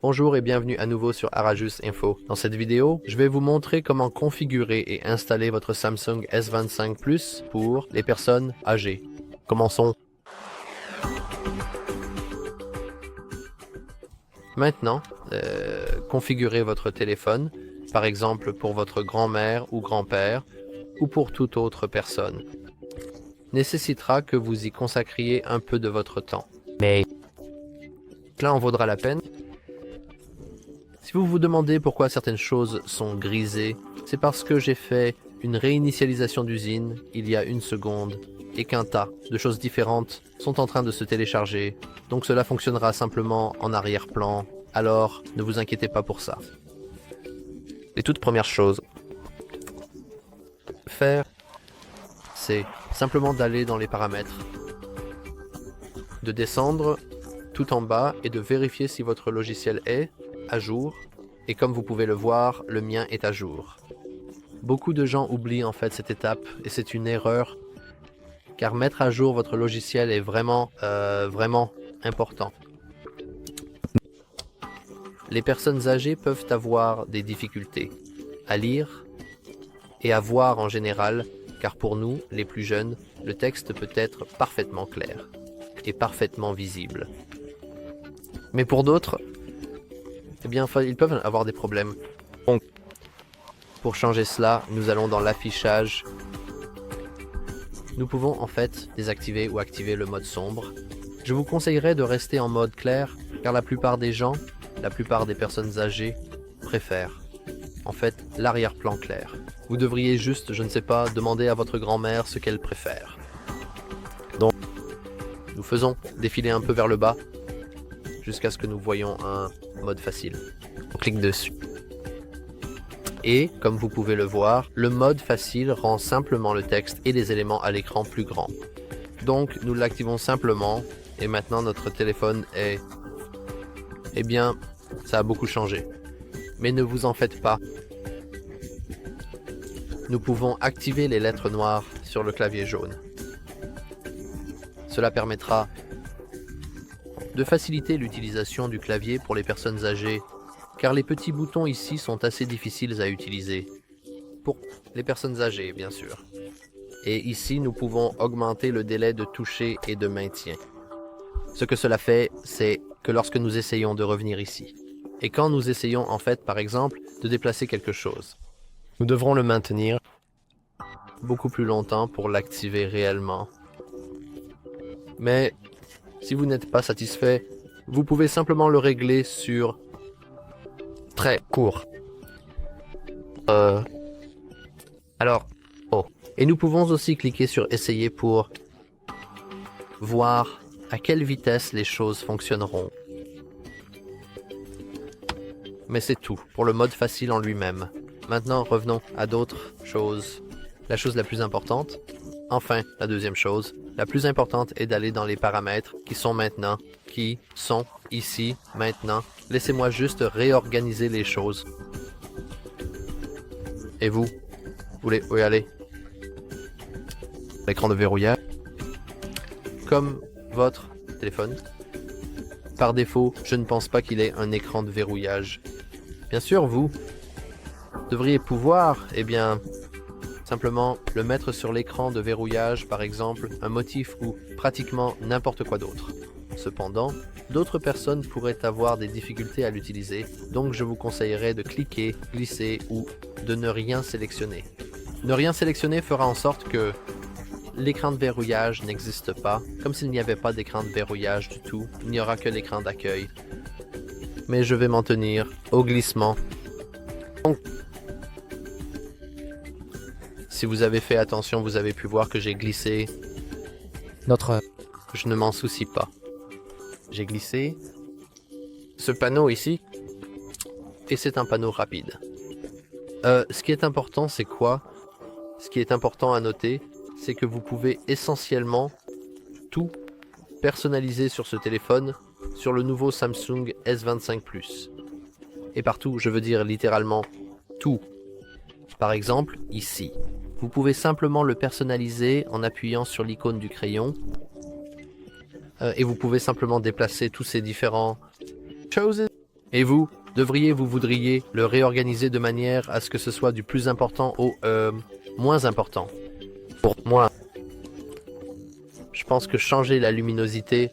Bonjour et bienvenue à nouveau sur Arajus Info. Dans cette vidéo, je vais vous montrer comment configurer et installer votre Samsung S25 Plus pour les personnes âgées. Commençons. Maintenant, configurez votre téléphone, par exemple pour votre grand-mère ou grand-père, ou pour toute autre personne. Nécessitera que vous y consacriez un peu de votre temps. Mais cela en vaudra la peine. Si vous vous demandez pourquoi certaines choses sont grisées, c'est parce que j'ai fait une réinitialisation d'usine il y a une seconde et qu'un tas de choses différentes sont en train de se télécharger, donc cela fonctionnera simplement en arrière-plan, alors ne vous inquiétez pas pour ça. Les toutes premières choses à faire, c'est simplement d'aller dans les paramètres, de descendre tout en bas et de vérifier si votre logiciel est à jour, et comme vous pouvez le voir, le mien est à jour. Beaucoup de gens oublient en fait cette étape, et c'est une erreur, car mettre à jour votre logiciel est vraiment important. Les personnes âgées peuvent avoir des difficultés à lire et à voir en général, car pour nous, les plus jeunes, le texte peut être parfaitement clair et parfaitement visible. Mais pour d'autres, eh bien, ils peuvent avoir des problèmes. Donc, pour changer cela, nous allons dans l'affichage. Nous pouvons en fait désactiver ou activer le mode sombre. Je vous conseillerais de rester en mode clair, car la plupart des gens, la plupart des personnes âgées, préfèrent en fait l'arrière-plan clair. Vous devriez juste, je ne sais pas, demander à votre grand-mère ce qu'elle préfère. Donc, nous faisons défiler un peu vers le bas, jusqu'à ce que nous voyons un mode facile. On clique dessus. Et, comme vous pouvez le voir, le mode facile rend simplement le texte et les éléments à l'écran plus grands. Donc, nous l'activons simplement, et maintenant notre téléphone est... Eh bien, ça a beaucoup changé. Mais ne vous en faites pas. Nous pouvons activer les lettres noires sur le clavier jaune. Cela permettra de faciliter l'utilisation du clavier pour les personnes âgées, car les petits boutons ici sont assez difficiles à utiliser. Pour les personnes âgées, bien sûr. Et ici, nous pouvons augmenter le délai de toucher et de maintien. Ce que cela fait, c'est que lorsque nous essayons de revenir ici, et quand nous essayons en fait, par exemple, de déplacer quelque chose, nous devrons le maintenir beaucoup plus longtemps pour l'activer réellement. Mais si vous n'êtes pas satisfait, vous pouvez simplement le régler sur très court. Et nous pouvons aussi cliquer sur essayer pour voir à quelle vitesse les choses fonctionneront. Mais c'est tout pour le mode facile en lui-même. Maintenant, revenons à d'autres choses. La chose la plus importante, enfin, la deuxième chose, la plus importante est d'aller dans les paramètres qui sont ici, maintenant. Laissez-moi juste réorganiser les choses. Et vous voulez où y aller? L'écran de verrouillage. Comme votre téléphone. Par défaut, je ne pense pas qu'il ait un écran de verrouillage. Bien sûr, vous devriez pouvoir, simplement le mettre sur l'écran de verrouillage, par exemple, un motif ou pratiquement n'importe quoi d'autre. Cependant, d'autres personnes pourraient avoir des difficultés à l'utiliser, donc je vous conseillerais de cliquer, glisser ou de ne rien sélectionner. Ne rien sélectionner fera en sorte que l'écran de verrouillage n'existe pas, comme s'il n'y avait pas d'écran de verrouillage du tout, il n'y aura que l'écran d'accueil. Mais je vais m'en tenir au glissement. Donc, si vous avez fait attention, vous avez pu voir que j'ai glissé. Je ne m'en soucie pas. J'ai glissé ce panneau ici, et c'est un panneau rapide. Ce qui est important, c'est quoi? Ce qui est important à noter, c'est que vous pouvez essentiellement tout personnaliser sur ce téléphone, sur le nouveau Samsung S25 Plus. Et partout, je veux dire littéralement tout. Par exemple, ici. Vous pouvez simplement le personnaliser en appuyant sur l'icône du crayon. Et vous pouvez simplement déplacer tous ces différents choses Et vous, vous voudriez le réorganiser de manière à ce que ce soit du plus important au moins important. Pour moi, je pense que changer la luminosité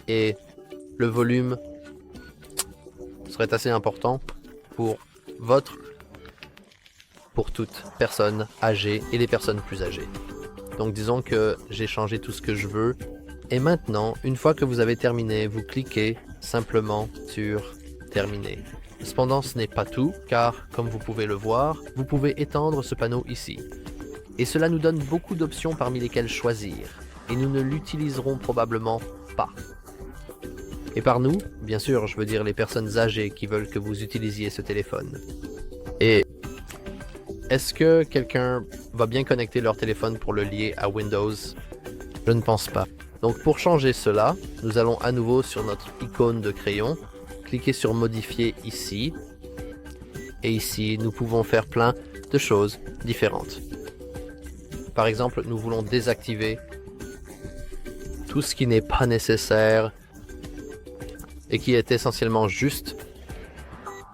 et le volume serait assez important pour toute personne âgée et les personnes plus âgées. Donc disons que j'ai changé tout ce que je veux. Et maintenant, une fois que vous avez terminé, vous cliquez simplement sur terminer. Cependant, ce n'est pas tout, car comme vous pouvez le voir, vous pouvez étendre ce panneau ici. Et cela nous donne beaucoup d'options parmi lesquelles choisir. Et nous ne l'utiliserons probablement pas. Et par nous, bien sûr, je veux dire les personnes âgées qui veulent que vous utilisiez ce téléphone. Et est-ce que quelqu'un va bien connecter leur téléphone pour le lier à Windows? Je ne pense pas. Donc pour changer cela, nous allons à nouveau sur notre icône de crayon, cliquer sur modifier ici. Et ici, nous pouvons faire plein de choses différentes. Par exemple, nous voulons désactiver tout ce qui n'est pas nécessaire et qui est essentiellement juste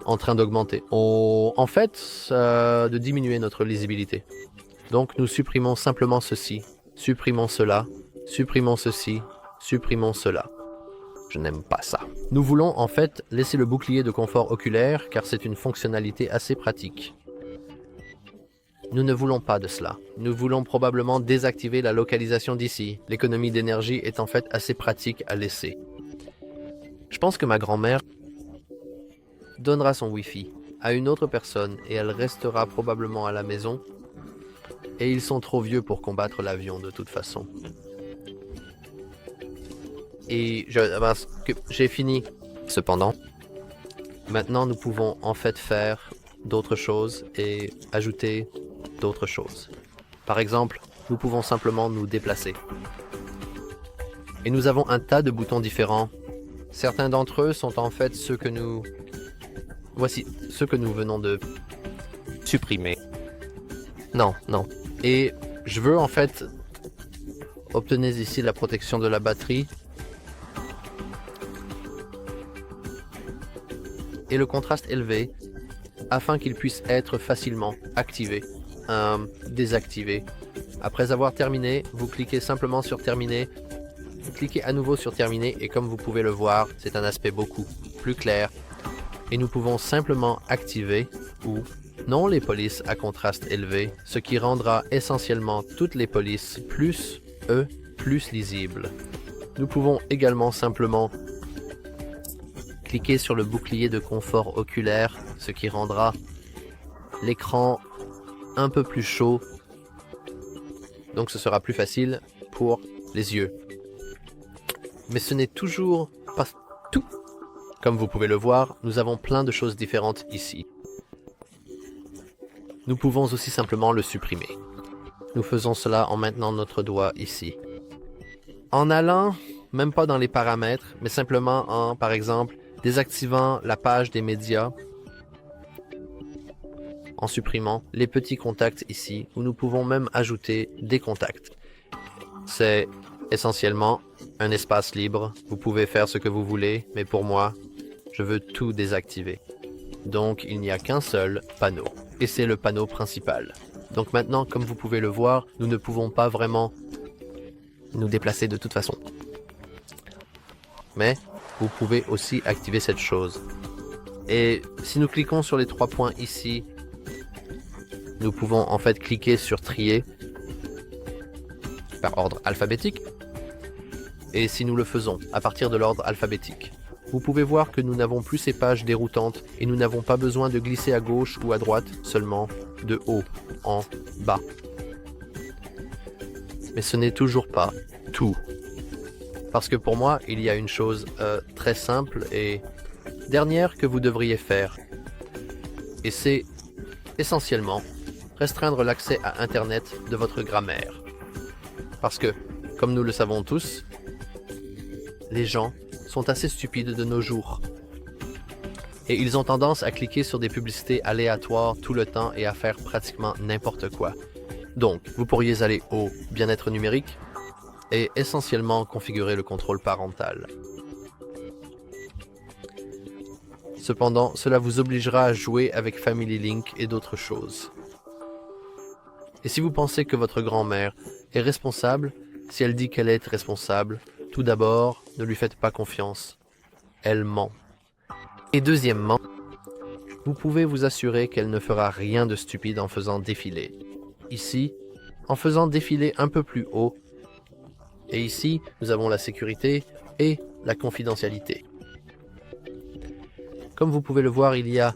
en train d'augmenter. En fait, de diminuer notre lisibilité. Donc nous supprimons simplement ceci, supprimons cela, supprimons ceci, supprimons cela. Je n'aime pas ça. Nous voulons en fait laisser le bouclier de confort oculaire car c'est une fonctionnalité assez pratique. Nous ne voulons pas de cela. Nous voulons probablement désactiver la localisation d'ici. L'économie d'énergie est en fait assez pratique à laisser. Je pense que ma grand-mère donnera son Wi-Fi à une autre personne et elle restera probablement à la maison. Et ils sont trop vieux pour combattre l'avion de toute façon. Et j'ai fini. Cependant, maintenant nous pouvons en fait faire d'autres choses et ajouter d'autres choses. Par exemple, nous pouvons simplement nous déplacer. Et nous avons un tas de boutons différents. Certains d'entre eux sont en fait ceux que nous... Voici ceux que nous venons de supprimer. Non. Et je veux en fait obtenir ici la protection de la batterie et le contraste élevé afin qu'il puisse être facilement activé, désactivé. Après avoir terminé, vous cliquez simplement sur terminer, cliquez à nouveau sur terminer et comme vous pouvez le voir, c'est un aspect beaucoup plus clair et nous pouvons simplement activer ou non les polices à contraste élevé, ce qui rendra essentiellement toutes les polices plus lisibles. Nous pouvons également simplement cliquer sur le bouclier de confort oculaire, ce qui rendra l'écran un peu plus chaud. Donc ce sera plus facile pour les yeux. Mais ce n'est toujours pas tout. Comme vous pouvez le voir, nous avons plein de choses différentes ici. Nous pouvons aussi simplement le supprimer. Nous faisons cela en maintenant notre doigt ici. En allant, même pas dans les paramètres, mais simplement en, par exemple, désactivant la page des médias, en supprimant les petits contacts ici, où nous pouvons même ajouter des contacts. C'est essentiellement un espace libre. Vous pouvez faire ce que vous voulez, mais pour moi, je veux tout désactiver. Donc, il n'y a qu'un seul panneau. Et c'est le panneau principal. Donc maintenant, comme vous pouvez le voir, nous ne pouvons pas vraiment nous déplacer de toute façon. Mais vous pouvez aussi activer cette chose. Et si nous cliquons sur les 3 points ici, nous pouvons en fait cliquer sur trier par ordre alphabétique. Et si nous le faisons à partir de l'ordre alphabétique, vous pouvez voir que nous n'avons plus ces pages déroutantes et nous n'avons pas besoin de glisser à gauche ou à droite, seulement de haut en bas. Mais ce n'est toujours pas tout. Parce que pour moi, il y a une chose très simple et dernière que vous devriez faire. Et c'est essentiellement restreindre l'accès à Internet de votre grammaire. Parce que, comme nous le savons tous, les gens sont assez stupides de nos jours. Et ils ont tendance à cliquer sur des publicités aléatoires tout le temps et à faire pratiquement n'importe quoi. Donc, vous pourriez aller au bien-être numérique et essentiellement configurer le contrôle parental. Cependant, cela vous obligera à jouer avec Family Link et d'autres choses. Et si vous pensez que votre grand-mère est responsable, si elle dit qu'elle est responsable, tout d'abord, ne lui faites pas confiance. Elle ment. Et deuxièmement, vous pouvez vous assurer qu'elle ne fera rien de stupide en faisant défiler. Ici, en faisant défiler un peu plus haut. Et ici, nous avons la sécurité et la confidentialité. Comme vous pouvez le voir, il y a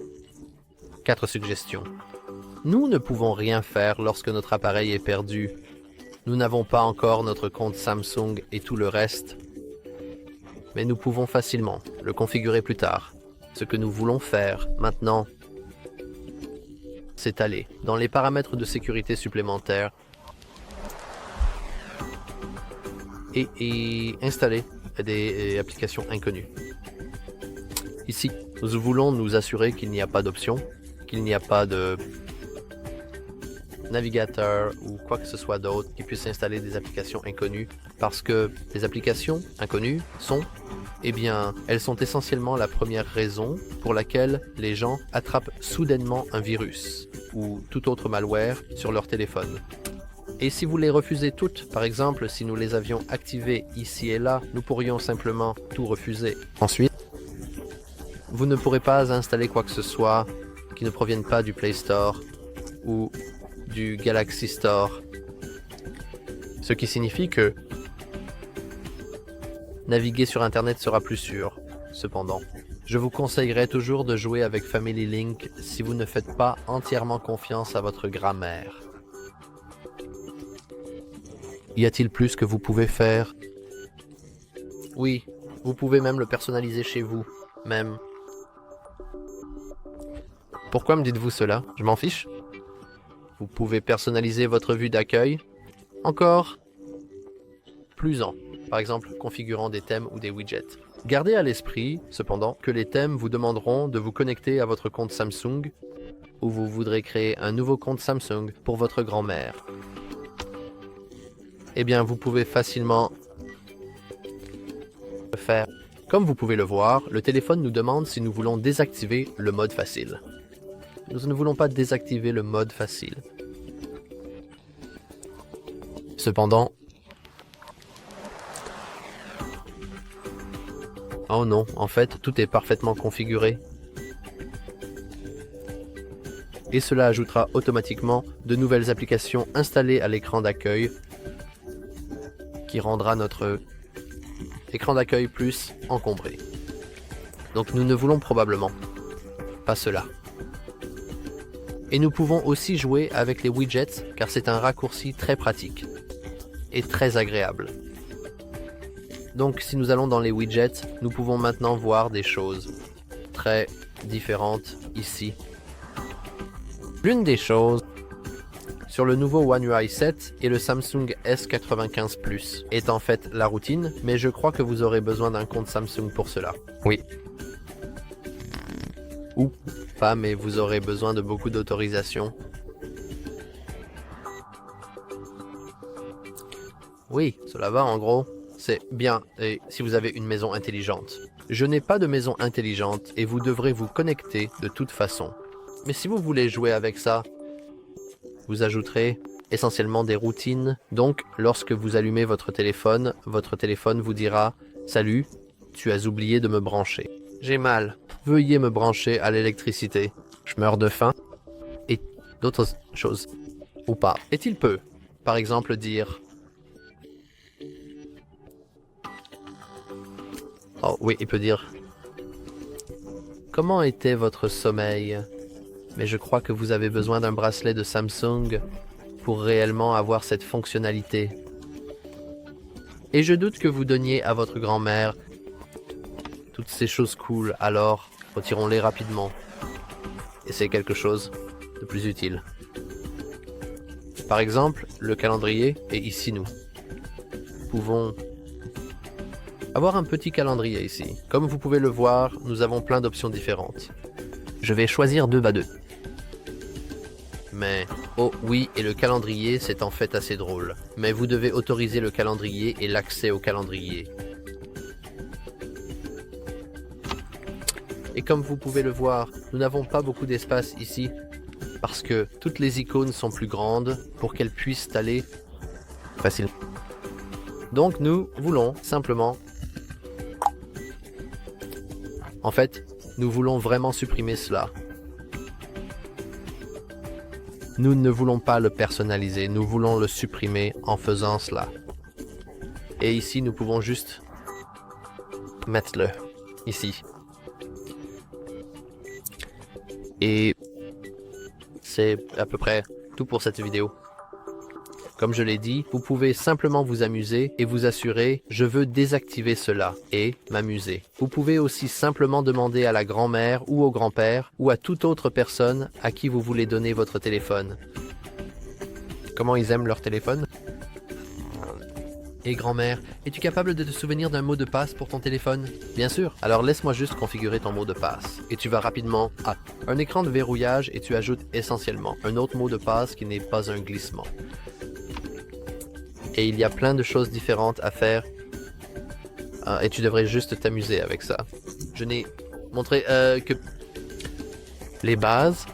4 suggestions. Nous ne pouvons rien faire lorsque notre appareil est perdu. Nous n'avons pas encore notre compte Samsung et tout le reste. Mais nous pouvons facilement le configurer plus tard. Ce que nous voulons faire maintenant, c'est aller dans les paramètres de sécurité supplémentaires et installer des applications inconnues. Ici, nous voulons nous assurer qu'il n'y a pas d'option, qu'il n'y a pas de navigateur ou quoi que ce soit d'autre qui puisse installer des applications inconnues, parce que les applications inconnues sont, elles sont essentiellement la première raison pour laquelle les gens attrapent soudainement un virus ou tout autre malware sur leur téléphone. Et si vous les refusez toutes, par exemple, si nous les avions activées ici et là, nous pourrions simplement tout refuser. Ensuite, vous ne pourrez pas installer quoi que ce soit qui ne provienne pas du Play Store ou du Galaxy Store. Ce qui signifie que naviguer sur Internet sera plus sûr. Cependant, je vous conseillerais toujours de jouer avec Family Link si vous ne faites pas entièrement confiance à votre grand-mère. Y a-t-il plus que vous pouvez faire? Oui, vous pouvez même le personnaliser chez vous, même. Pourquoi me dites-vous cela? Je m'en fiche. Vous pouvez personnaliser votre vue d'accueil. Encore plus par exemple, configurant des thèmes ou des widgets. Gardez à l'esprit, cependant, que les thèmes vous demanderont de vous connecter à votre compte Samsung ou vous voudrez créer un nouveau compte Samsung pour votre grand-mère. Vous pouvez facilement le faire. Comme vous pouvez le voir, le téléphone nous demande si nous voulons désactiver le mode facile. Nous ne voulons pas désactiver le mode facile. Cependant, oh non, en fait, tout est parfaitement configuré. Et cela ajoutera automatiquement de nouvelles applications installées à l'écran d'accueil qui rendra notre écran d'accueil plus encombré. Donc nous ne voulons probablement pas cela. Et nous pouvons aussi jouer avec les widgets car c'est un raccourci très pratique et très agréable. Donc si nous allons dans les widgets, nous pouvons maintenant voir des choses très différentes ici. L'une des choses sur le nouveau One UI 7 et le Samsung S95 Plus est en fait la routine, mais je crois que vous aurez besoin d'un compte Samsung pour cela. Oui. Ou pas, mais vous aurez besoin de beaucoup d'autorisation. Oui, cela va en gros. C'est bien, et si vous avez une maison intelligente. Je n'ai pas de maison intelligente et vous devrez vous connecter de toute façon. Mais si vous voulez jouer avec ça, vous ajouterez essentiellement des routines. Donc, lorsque vous allumez votre téléphone vous dira « Salut, tu as oublié de me brancher. J'ai mal. Veuillez me brancher à l'électricité. Je meurs de faim. » Et d'autres choses. Ou pas. Et il peut, par exemple, dire « Oh oui, il peut dire « Comment était votre sommeil ? Mais je crois que vous avez besoin d'un bracelet de Samsung pour réellement avoir cette fonctionnalité. Et je doute que vous donniez à votre grand-mère toutes ces choses cool, alors retirons-les rapidement. Et c'est quelque chose de plus utile. Par exemple, le calendrier est ici nous. Nous pouvons avoir un petit calendrier ici. Comme vous pouvez le voir, nous avons plein d'options différentes. Je vais choisir 2x2. Mais, oh oui, et le calendrier, c'est en fait assez drôle. Mais vous devez autoriser le calendrier et l'accès au calendrier. Et comme vous pouvez le voir, nous n'avons pas beaucoup d'espace ici, parce que toutes les icônes sont plus grandes pour qu'elles puissent aller facilement. Donc nous voulons simplement... En fait, nous voulons vraiment supprimer cela. Nous ne voulons pas le personnaliser, nous voulons le supprimer en faisant cela. Et ici, nous pouvons juste mettre-le ici. Et c'est à peu près tout pour cette vidéo. Comme je l'ai dit, vous pouvez simplement vous amuser et vous assurer « je veux désactiver cela » et m'amuser. Vous pouvez aussi simplement demander à la grand-mère ou au grand-père ou à toute autre personne à qui vous voulez donner votre téléphone. Comment ils aiment leur téléphone? Et grand-mère, es-tu capable de te souvenir d'un mot de passe pour ton téléphone? Bien sûr, alors laisse-moi juste configurer ton mot de passe. Et tu vas rapidement à un écran de verrouillage et tu ajoutes essentiellement un autre mot de passe qui n'est pas un glissement. Et il y a plein de choses différentes à faire. Et tu devrais juste t'amuser avec ça. Je n'ai montré que les bases,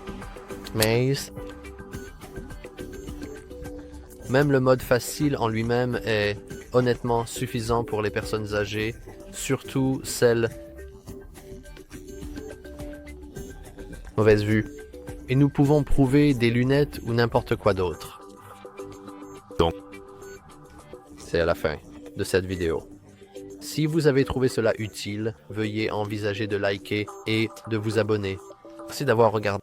mais même le mode facile en lui-même est honnêtement suffisant pour les personnes âgées, surtout celles mauvaise vue. Et nous pouvons prouver des lunettes ou n'importe quoi d'autre. Donc, c'est à la fin de cette vidéo. Si vous avez trouvé cela utile, veuillez envisager de liker et de vous abonner. Merci d'avoir regardé.